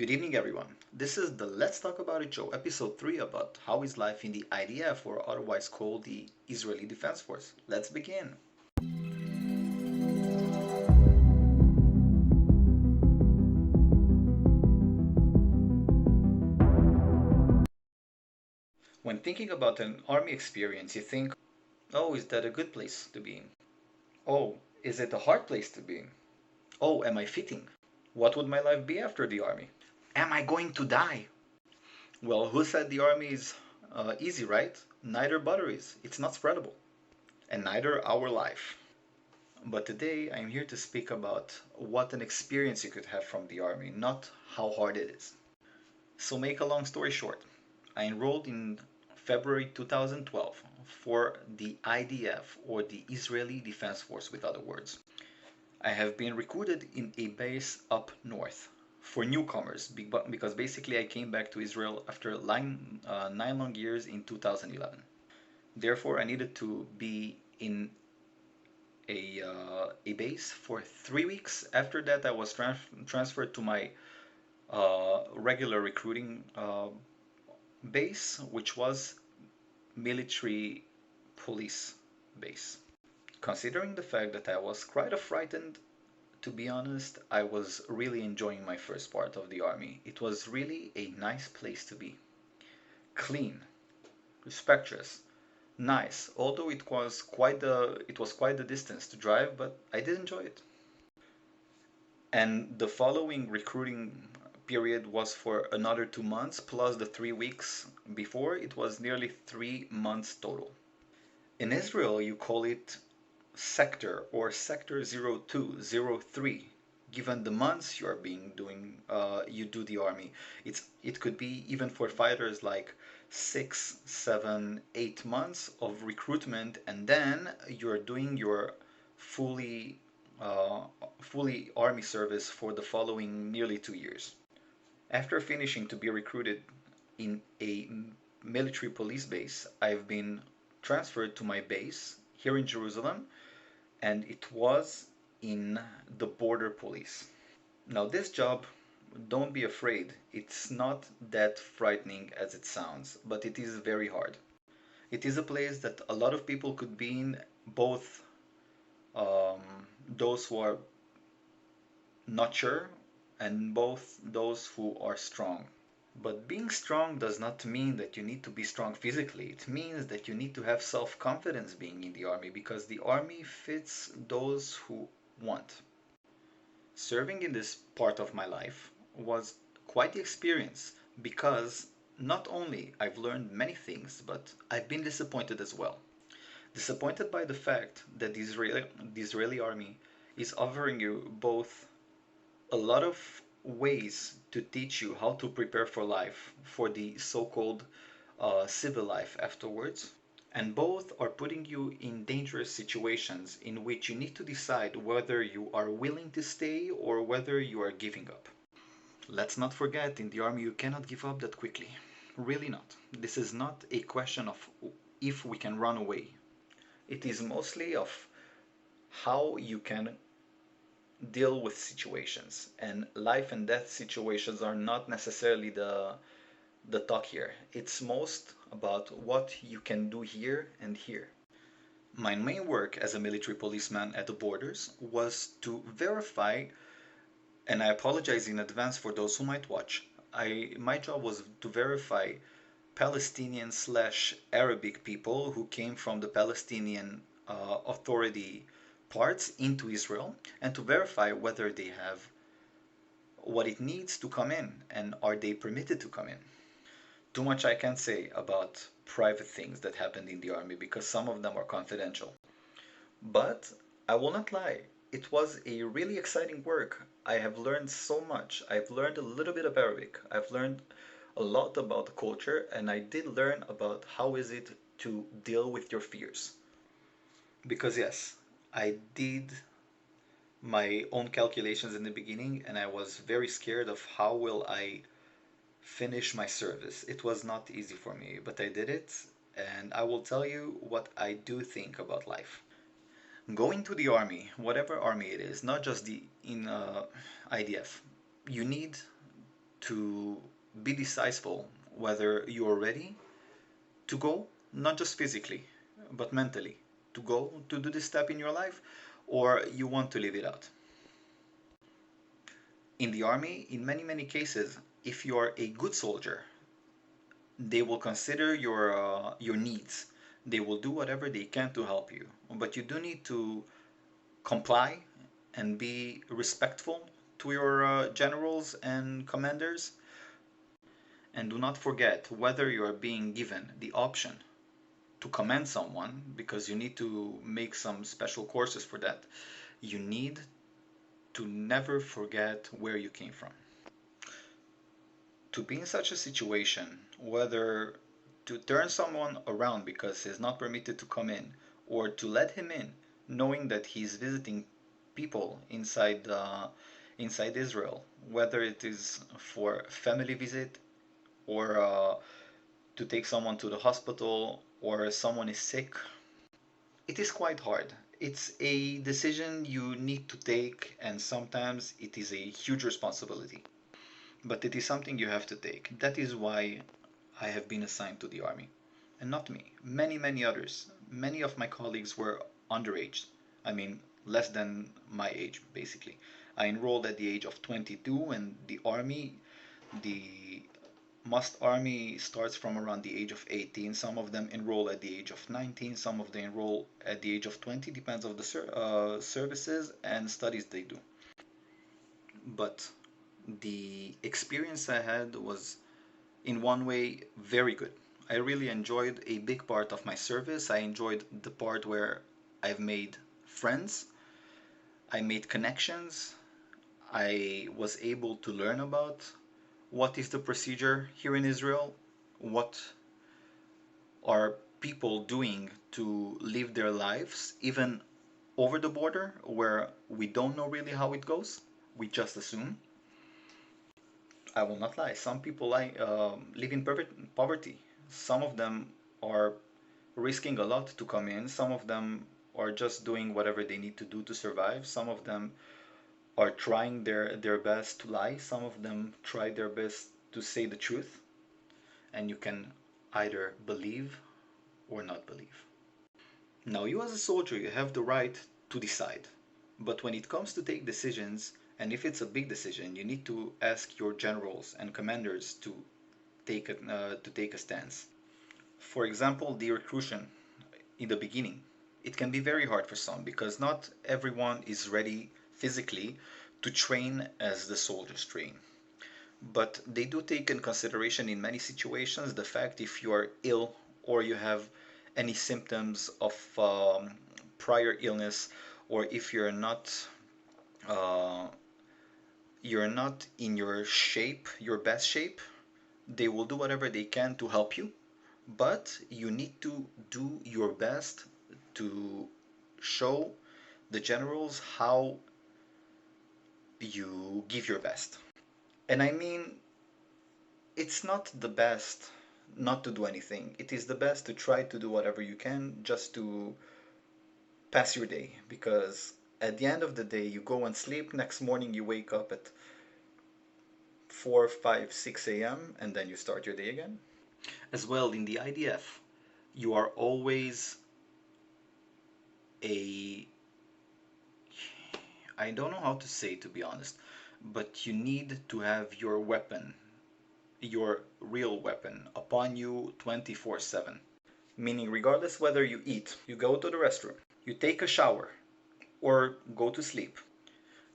Good evening, everyone. This is the Let's Talk About It show, episode 3 about how is life in the IDF, or otherwise called the Israeli Defense Force. Let's begin. When thinking about an army experience, you think, oh, is that a good place to be in? Oh, is it a hard place to be in? Oh, am I fitting? What would my life be after the army? Am I going to die? Well, who said the army is easy, right? Neither butter is. It's not spreadable. And neither our life. But today I'm here to speak about what an experience you could have from the army, not how hard it is. So, make a long story short, I enrolled in February 2012 for the IDF, or the Israeli Defense Force, with other words. I have been recruited in a base up north for newcomers because basically I came back to Israel after 9 long years in 2011. Therefore, I needed to be in a base for 3 weeks. After that, I was transferred to my regular recruiting base, which was military police base. Considering the fact that I was quite frightened, to be honest, I was really enjoying my first part of the army. It was really a nice place to be. Clean, respectful, nice. Although it was quite the distance to drive, but I did enjoy it. And the following recruiting period was for another 2 months, plus the 3 weeks before. It was nearly 3 months total. In Israel, you call it sector or sector 02, 03. Given the months you do the army. It could be even for fighters like 6, 7, 8 months of recruitment, and then you're doing your fully uh, fully army service for the following nearly 2 years. After finishing to be recruited in a military police base, I've been transferred to my base here in Jerusalem, and it was in the border police. Now, this job, don't be afraid, it's not that frightening as it sounds, but it is very hard. It is a place that a lot of people could be in, both um, those who are not sure and both those who are strong. But being strong does not mean that you need to be strong physically. It means that you need to have self-confidence being in the army, because the army fits those who want. Serving in this part of my life was quite the experience, because not only I've learned many things, but I've been disappointed as well. Disappointed by the fact that the Israeli army is offering you both a lot of ways to teach you how to prepare for life, for the so-called civil life afterwards. And both are putting you in dangerous situations in which you need to decide whether you are willing to stay or whether you are giving up. Let's not forget, in the army you cannot give up that quickly. Really not. This is not a question of if we can run away. It is mostly of how you can deal with situations, and life and death situations are not necessarily the talk here. It's most about what you can do here and here. My main work as a military policeman at the borders was to verify, and I apologize in advance for those who might watch. My job was to verify Palestinian slash Arabic people who came from the Palestinian Authority parts into Israel, and to verify whether they have what it needs to come in, and are they permitted to come in. Too much I can't say about private things that happened in the army, because some of them are confidential. But I will not lie, it was a really exciting work. I have learned so much. I've learned a little bit of Arabic. I've learned a lot about the culture, and I did learn about how is it to deal with your fears. Because yes, I did my own calculations in the beginning, and I was very scared of how will I finish my service. It was not easy for me, but I did it, and I will tell you what I do think about life. Going to the army, whatever army it is, not just the in IDF, you need to be decisive whether you're ready to go, not just physically, but mentally, to go to do this step in your life, or you want to leave it out. In the army, in many, many cases, if you are a good soldier, they will consider your needs. They will do whatever they can to help you, but you do need to comply and be respectful to your generals and commanders. And do not forget, whether you are being given the option to command someone, because you need to make some special courses for that, you need to never forget where you came from. To be in such a situation, whether to turn someone around because he's not permitted to come in, or to let him in, knowing that he's visiting people inside Israel, whether it is for family visit, or to take someone to the hospital, or someone is sick, it is quite hard. It's a decision you need to take, and sometimes it is a huge responsibility. But it is something you have to take. That is why I have been assigned to the army. And not me. Many, many others. Many of my colleagues were underage. I mean, less than my age, basically. I enrolled at the age of 22, and the must army starts from around the age of 18. Some of them enroll at the age of 19. Some of them enroll at the age of 20. Depends on the services and studies they do. But the experience I had was, in one way, very good. I really enjoyed a big part of my service. I enjoyed the part where I've made friends, I made connections, I was able to learn about what is the procedure here in Israel, what are people doing to live their lives, even over the border, where we don't know really how it goes. We just assume. I will not lie. Some people live in poverty. Some of them are risking a lot to come in. Some of them are just doing whatever they need to do to survive. Some of them are trying their best to lie. Some of them try their best to say the truth. And you can either believe or not believe. Now, you as a soldier, you have the right to decide. But when it comes to take decisions, and if it's a big decision, you need to ask your generals and commanders to take a stance. For example, the recruitment in the beginning. It can be very hard for some because not everyone is ready physically to train as the soldiers train. But they do take in consideration in many situations the fact if you are ill or you have any symptoms of prior illness, or if uh, you're not in your shape, your best shape, they will do whatever they can to help you, but you need to do your best to show the generals how you give your best. And I mean, it's not the best not to do anything. It is the best to try to do whatever you can just to pass your day, because at the end of the day, you go and sleep, next morning you wake up at 4, 5, 6 a.m., and then you start your day again. As well, in the IDF, you are always a, I don't know how to say, to be honest, but you need to have your weapon, your real weapon, upon you 24/7. Meaning, regardless whether you eat, you go to the restroom, you take a shower, or go to sleep,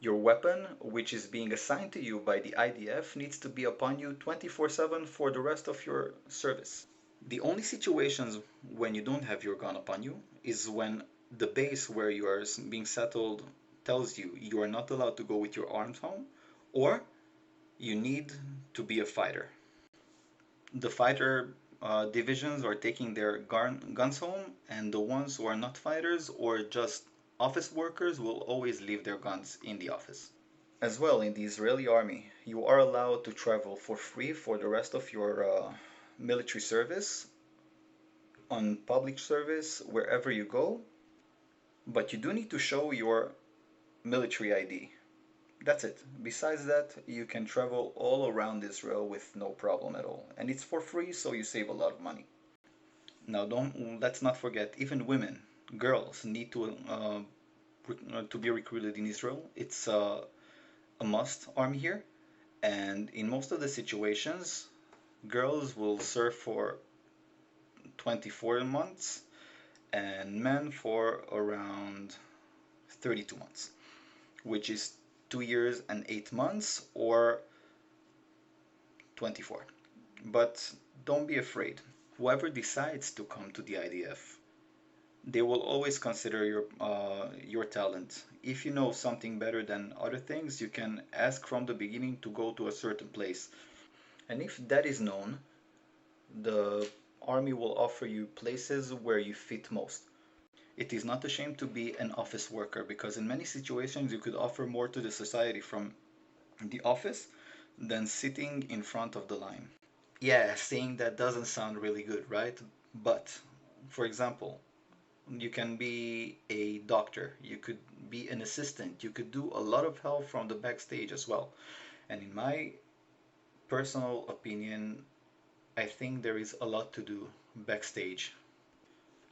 your weapon, which is being assigned to you by the IDF, needs to be upon you 24/7 for the rest of your service. The only situations when you don't have your gun upon you is when the base where you are being settled tells you you are not allowed to go with your arms home, or you need to be a fighter. The fighter divisions are taking their guns home, and the ones who are not fighters or just office workers will always leave their guns in the office. As well, in the Israeli army, you are allowed to travel for free for the rest of your military service, on public service, wherever you go, but you do need to show your military ID. That's it. Besides that, you can travel all around Israel with no problem at all. And it's for free, so you save a lot of money. Now, don't let's not forget, even women, girls need to be recruited in Israel. It's a must army here, and in most of the situations, girls will serve for 24 months and men for around 32 months, which is 2 years and 8 months or 24. But don't be afraid. Whoever decides to come to the IDF, they will always consider your talent. If you know something better than other things, you can ask from the beginning to go to a certain place. And if that is known, the army will offer you places where you fit most. It is not a shame to be an office worker because in many situations you could offer more to the society from the office than sitting in front of the line. Yeah, saying that doesn't sound really good, right? But, for example, you can be a doctor, you could be an assistant, you could do a lot of help from the backstage as well. And in my personal opinion, I think there is a lot to do backstage.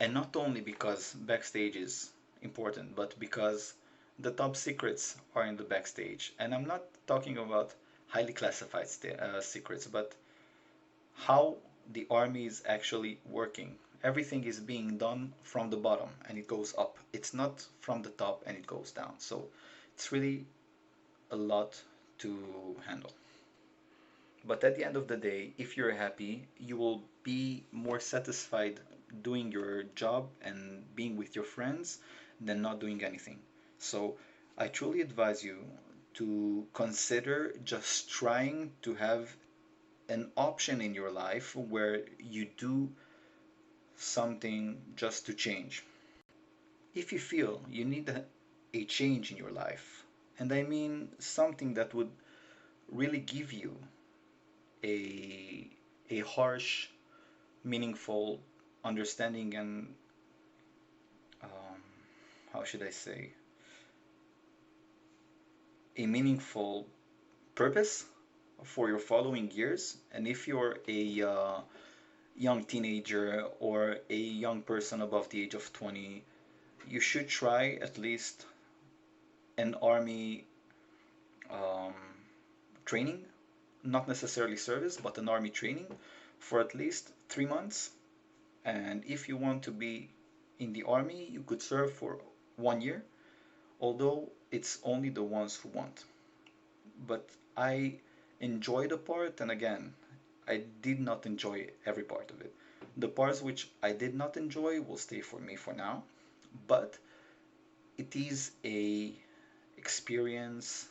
And not only because backstage is important, but because the top secrets are in the backstage. And I'm not talking about highly classified secrets, but how the army is actually working. Everything is being done from the bottom and it goes up. It's not from the top and it goes down. So it's really a lot to handle. But at the end of the day, if you're happy, you will be more satisfied doing your job and being with your friends than not doing anything. So I truly advise you to consider just trying to have an option in your life where you do something just to change. If you feel you need a change in your life, and I mean something that would really give you a, a harsh, meaningful understanding and, um, how should I say, a meaningful purpose for your following years, and if you're a young teenager or a young person above the age of 20, you should try at least an army um, training, not necessarily service, but an army training for at least 3 months. And if you want to be in the army, you could serve for 1 year, although it's only the ones who want. But I enjoy the part, and again, I did not enjoy every part of it. The parts which I did not enjoy will stay for me for now, but it is a experience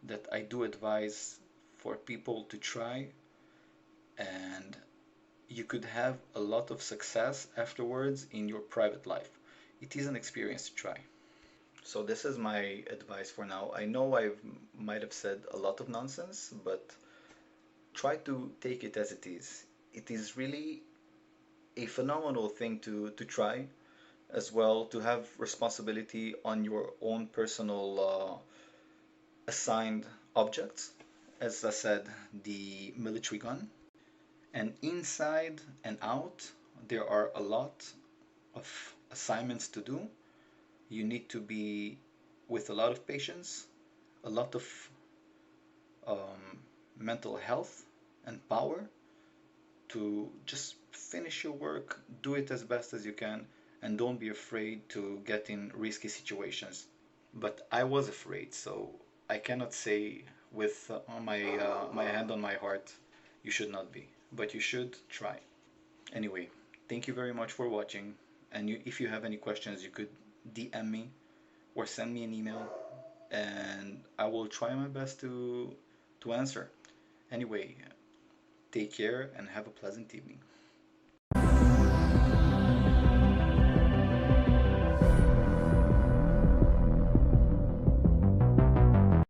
that I do advise for people to try, and you could have a lot of success afterwards in your private life. It is an experience to try. So this is my advice for now. I know I might have said a lot of nonsense, but try to take it as it is. It is really a phenomenal thing to try as well, to have responsibility on your own personal assigned objects. As I said, the military gun. And inside and out, there are a lot of assignments to do. You need to be with a lot of patience, a lot of um, mental health and power to just finish your work, do it as best as you can, and don't be afraid to get in risky situations. But I was afraid, so I cannot say with my hand on my heart, you should not be, but you should try. Anyway, thank you very much for watching. And if you have any questions, you could DM me or send me an email, and I will try my best to answer. Anyway, take care and have a pleasant evening.